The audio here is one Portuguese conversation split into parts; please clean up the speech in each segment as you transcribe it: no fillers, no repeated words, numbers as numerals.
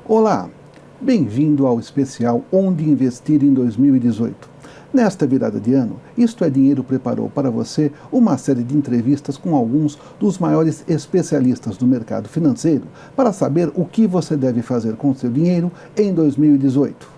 Olá, bem-vindo ao especial Onde Investir em 2018. Nesta virada de ano, Isto é Dinheiro preparou para você uma série de entrevistas com alguns dos maiores especialistas do mercado financeiro para saber o que você deve fazer com seu dinheiro em 2018.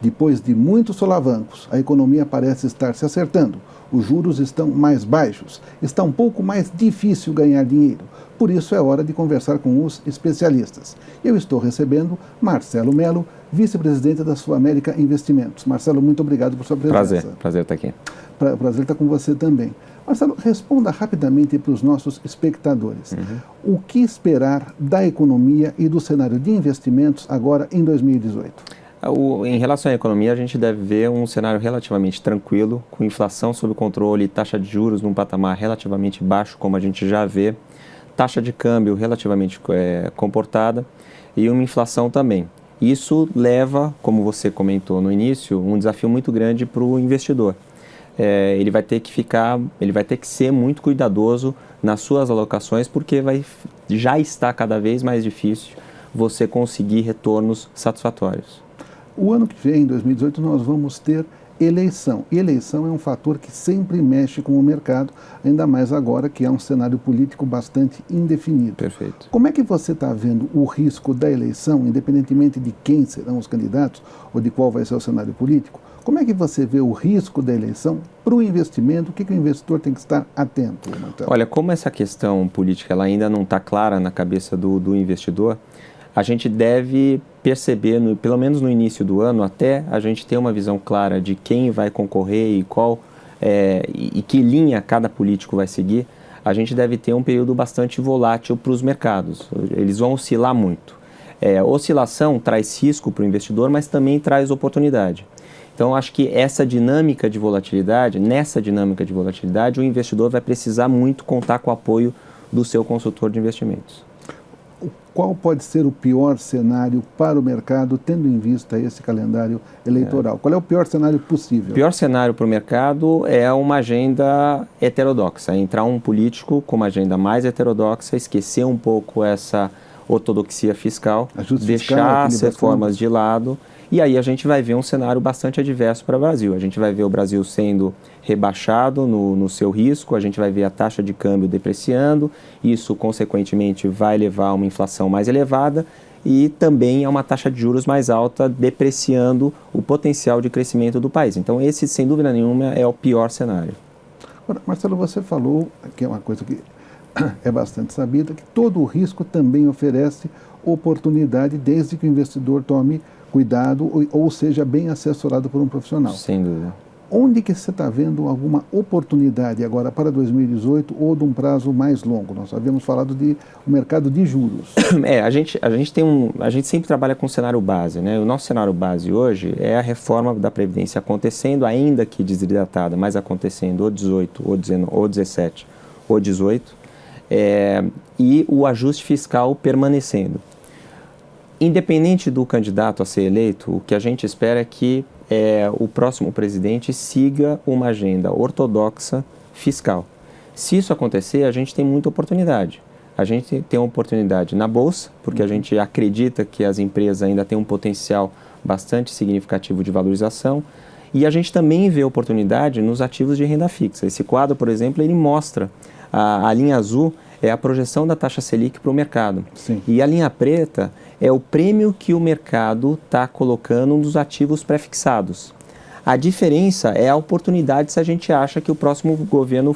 Depois de muitos solavancos, a economia parece estar se acertando. Os juros estão mais baixos, está um pouco mais difícil ganhar dinheiro. Por isso é hora de conversar com os especialistas. Eu estou recebendo Marcelo Mello, vice-presidente da Sul América Investimentos. Marcelo, muito obrigado por sua presença. Prazer estar aqui. Prazer estar com você também. Marcelo, responda rapidamente para os nossos espectadores. O que esperar da economia e do cenário de investimentos agora em 2018? Em relação à economia, a gente deve ver um cenário relativamente tranquilo, com inflação sob controle, taxa de juros num patamar relativamente baixo, como a gente já vê, taxa de câmbio relativamente comportada e uma inflação também. Isso leva, como você comentou no início, um desafio muito grande para o investidor. Ele vai ter que ser muito cuidadoso nas suas alocações, porque já está cada vez mais difícil você conseguir retornos satisfatórios. O ano que vem, em 2018, nós vamos ter eleição. E eleição é um fator que sempre mexe com o mercado, ainda mais agora que é um cenário político bastante indefinido. Perfeito. Como é que você está vendo o risco da eleição, independentemente de quem serão os candidatos ou de qual vai ser o cenário político? Como é que você vê o risco da eleição para o investimento? O que o investidor tem que estar atento, Marcelo? Olha, como essa questão política ela ainda não está clara na cabeça do investidor, a gente deve perceber, pelo menos no início do ano, até a gente ter uma visão clara de quem vai concorrer e e que linha cada político vai seguir, a gente deve ter um período bastante volátil para os mercados. Eles vão oscilar muito. Oscilação traz risco para o investidor, mas também traz oportunidade. Então, acho que nessa dinâmica de volatilidade, o investidor vai precisar muito contar com o apoio do seu consultor de investimentos. Qual pode ser o pior cenário para o mercado, tendo em vista esse calendário eleitoral? Qual é o pior cenário possível? O pior cenário para o mercado é uma agenda heterodoxa. Entrar um político com uma agenda mais heterodoxa, esquecer um pouco essa ortodoxia fiscal, deixar as reformas de lado. E aí a gente vai ver um cenário bastante adverso para o Brasil. A gente vai ver o Brasil sendo rebaixado no seu risco, a gente vai ver a taxa de câmbio depreciando, isso consequentemente vai levar a uma inflação mais elevada e também a uma taxa de juros mais alta, depreciando o potencial de crescimento do país. Então esse, sem dúvida nenhuma, é o pior cenário. Agora, Marcelo, você falou, que é uma coisa que é bastante sabida, que todo o risco também oferece oportunidade desde que o investidor tome cuidado ou seja bem assessorado por um profissional. Sem dúvida. Onde que você está vendo alguma oportunidade agora para 2018 ou de um prazo mais longo? Nós havíamos falado de o mercado de juros. A gente sempre trabalha com cenário base, né? O nosso cenário base hoje é a reforma da Previdência acontecendo, ainda que desidratada, mas acontecendo ou 18, ou 19, ou 17, ou 18, e o ajuste fiscal permanecendo. Independente do candidato a ser eleito, o que a gente espera é que o próximo presidente siga uma agenda ortodoxa fiscal. Se isso acontecer, a gente tem muita oportunidade. A gente tem uma oportunidade na Bolsa, porque a gente acredita que as empresas ainda têm um potencial bastante significativo de valorização, e a gente também vê oportunidade nos ativos de renda fixa. Esse quadro, por exemplo, ele mostra a linha azul é a projeção da taxa Selic para o mercado. Sim. E a linha preta é o prêmio que o mercado está colocando nos ativos pré-fixados. A diferença é a oportunidade se a gente acha que o próximo governo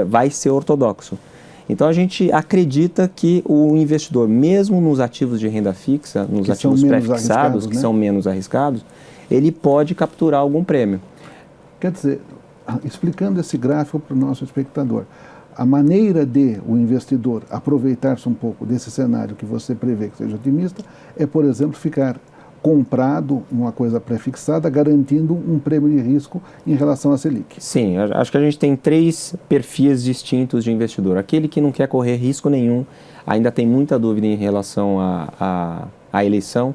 vai ser ortodoxo. Então a gente acredita que o investidor, mesmo nos ativos de renda fixa, nos ativos pré-fixados, que são menos arriscados, ele pode capturar algum prêmio. Quer dizer, explicando esse gráfico para o nosso espectador, a maneira de o investidor aproveitar-se um pouco desse cenário que você prevê que seja otimista é, por exemplo, ficar comprado uma coisa pré-fixada, garantindo um prêmio de risco em relação à Selic. Sim, acho que a gente tem 3 perfis distintos de investidor. Aquele que não quer correr risco nenhum, ainda tem muita dúvida em relação à eleição,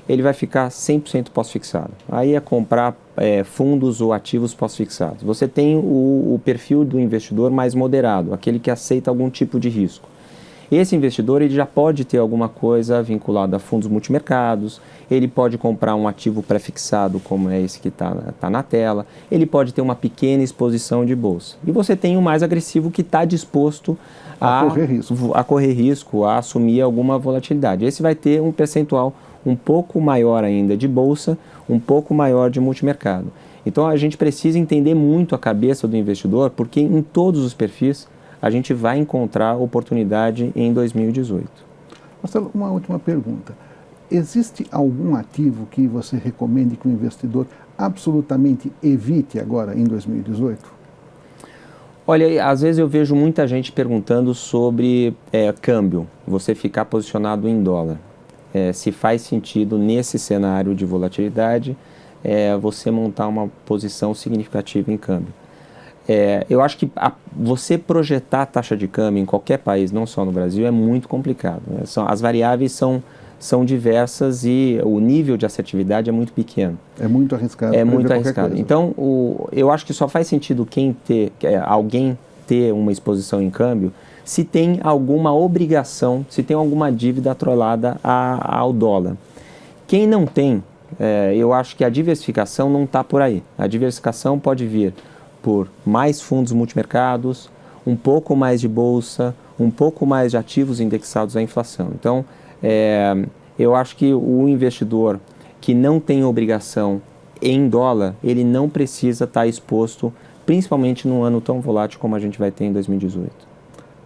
ele vai ficar 100% pós-fixado. Aí é comprar fundos ou ativos pós-fixados. Você tem o perfil do investidor mais moderado, aquele que aceita algum tipo de risco. esse investidor ele já pode ter alguma coisa vinculada a fundos multimercados, ele pode comprar um ativo pré-fixado como é esse que tá na tela, ele pode ter uma pequena exposição de bolsa. E você tem o mais agressivo que está disposto a correr risco, a assumir alguma volatilidade. Esse vai ter um percentual um pouco maior ainda de bolsa, um pouco maior de multimercado. Então a gente precisa entender muito a cabeça do investidor, porque em todos os perfis a gente vai encontrar oportunidade em 2018. Marcelo, uma última pergunta. Existe algum ativo que você recomende que o investidor absolutamente evite agora em 2018? Olha, às vezes eu vejo muita gente perguntando sobre câmbio, você ficar posicionado em dólar. Se faz sentido nesse cenário de volatilidade você montar uma posição significativa em câmbio. Eu acho que você projetar a taxa de câmbio em qualquer país, não só no Brasil, é muito complicado. Né? As variáveis são diversas e o nível de assertividade é muito pequeno. É muito arriscado. É muito arriscado. Então, eu acho que só faz sentido alguém ter uma exposição em câmbio se tem alguma obrigação, se tem alguma dívida atrelada ao dólar. Quem não tem, eu acho que a diversificação não está por aí. A diversificação pode vir por mais fundos multimercados, um pouco mais de bolsa, um pouco mais de ativos indexados à inflação. Então, eu acho que o investidor que não tem obrigação em dólar, ele não precisa estar exposto, principalmente num ano tão volátil como a gente vai ter em 2018.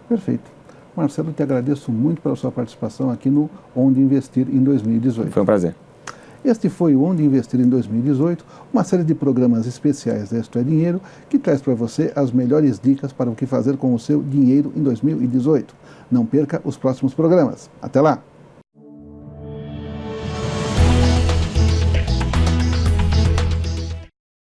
Perfeito. Marcelo, te agradeço muito pela sua participação aqui no Onde Investir em 2018. Foi um prazer. Este foi o Onde Investir em 2018, uma série de programas especiais da Isto é Dinheiro, que traz para você as melhores dicas para o que fazer com o seu dinheiro em 2018. Não perca os próximos programas. Até lá!